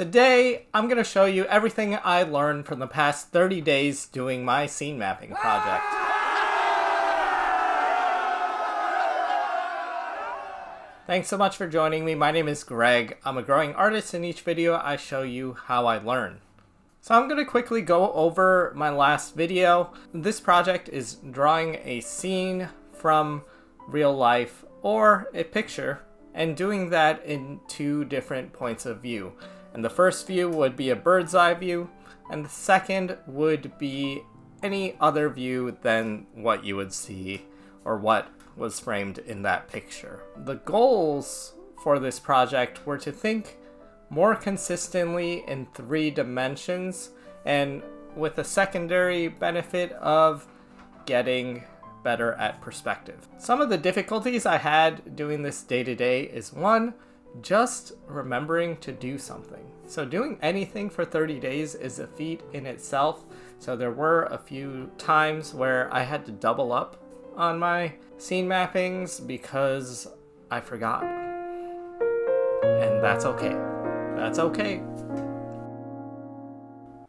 Today, I'm going to show you everything I learned from the past 30 days doing my scene mapping project. Thanks so much for joining me. My name is Greg. I'm a growing artist. In each video, I show you how I learn. So I'm going to quickly go over my last video. This project is drawing a scene from real life or a picture and doing that in two different points of view. And the first view would be a bird's eye view, and the second would be any other view than what you would see or what was framed in that picture. The goals for this project were to think more consistently in 3 dimensions, and with a secondary benefit of getting better at perspective. Some of the difficulties I had doing this day to day is 1, just remembering to do something. So doing anything for 30 days is a feat in itself. So there were a few times where I had to double up on my scene mappings because I forgot. And that's okay. That's okay.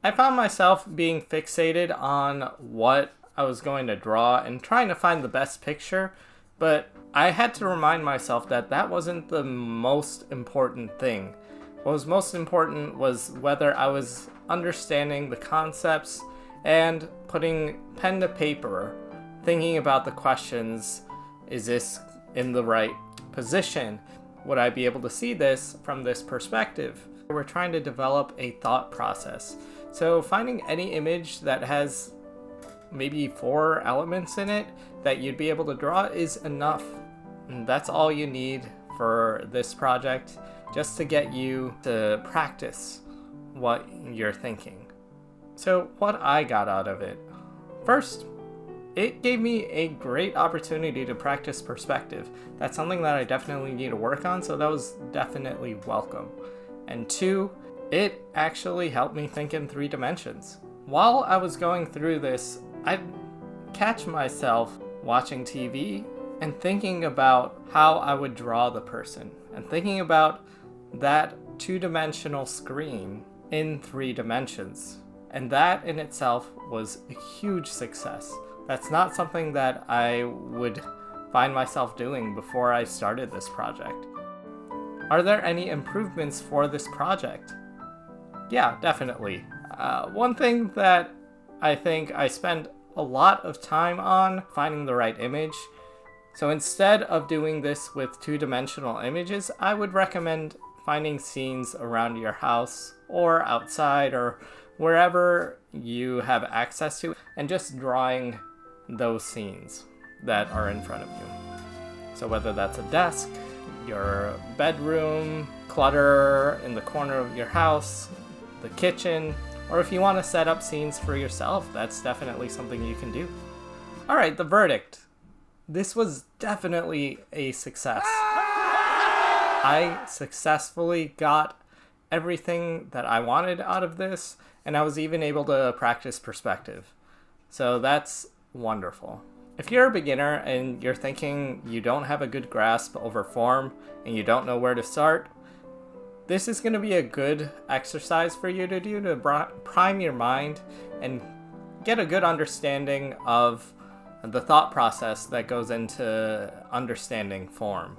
I found myself being fixated on what I was going to draw and trying to find the best picture, but I had to remind myself that that wasn't the most important thing. What was most important was whether I was understanding the concepts and putting pen to paper, thinking about the questions. Is this in the right position? Would I be able to see this from this perspective? We're trying to develop a thought process. So finding any image that has maybe 4 elements in it that you'd be able to draw is enough. And that's all you need for this project, just to get you to practice what you're thinking. So what I got out of it. First, it gave me a great opportunity to practice perspective. That's something that I definitely need to work on, so that was definitely welcome. And 2, it actually helped me think in 3 dimensions. While I was going through this, I'd catch myself watching TV and thinking about how I would draw the person and thinking about that 2-dimensional screen in 3 dimensions. And that in itself was a huge success. That's not something that I would find myself doing before I started this project. Are there any improvements for this project? Yeah, definitely. One thing that I think I spend a lot of time on finding the right image. So instead of doing this with 2-dimensional images, I would recommend finding scenes around your house or outside or wherever you have access to and just drawing those scenes that are in front of you. So whether that's a desk, your bedroom, clutter in the corner of your house, the kitchen, or if you want to set up scenes for yourself, that's definitely something you can do. All right, the verdict. This was definitely a success. I successfully got everything that I wanted out of this, and I was even able to practice perspective. So that's wonderful. If you're a beginner and you're thinking you don't have a good grasp over form and you don't know where to start, this is going to be a good exercise for you to do to prime your mind and get a good understanding of the thought process that goes into understanding form.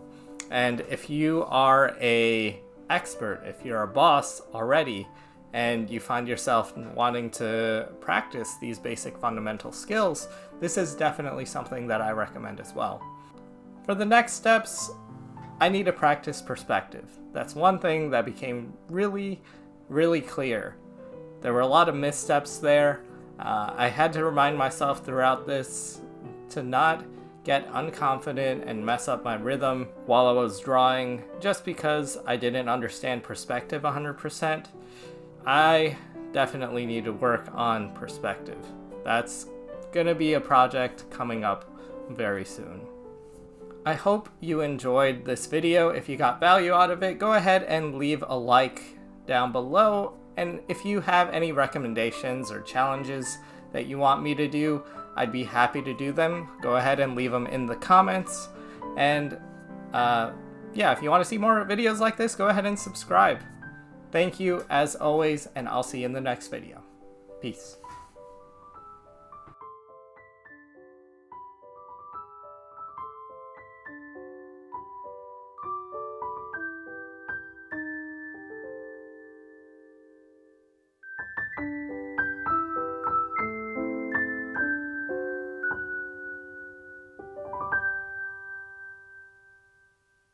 And if you are an expert, if you're a boss already, and you find yourself wanting to practice these basic fundamental skills, this is definitely something that I recommend as well. For the next steps, I need to practice perspective. That's one thing that became really, really clear. There were a lot of missteps there. I had to remind myself throughout this to not get unconfident and mess up my rhythm while I was drawing just because I didn't understand perspective 100%. I definitely need to work on perspective. That's gonna be a project coming up very soon. I hope you enjoyed this video. If you got value out of it, go ahead and leave a like down below. And if you have any recommendations or challenges that you want me to do, I'd be happy to do them. Go ahead and leave them in the comments. And yeah, if you want to see more videos like this, go ahead and subscribe. Thank you as always, and I'll see you in the next video. Peace.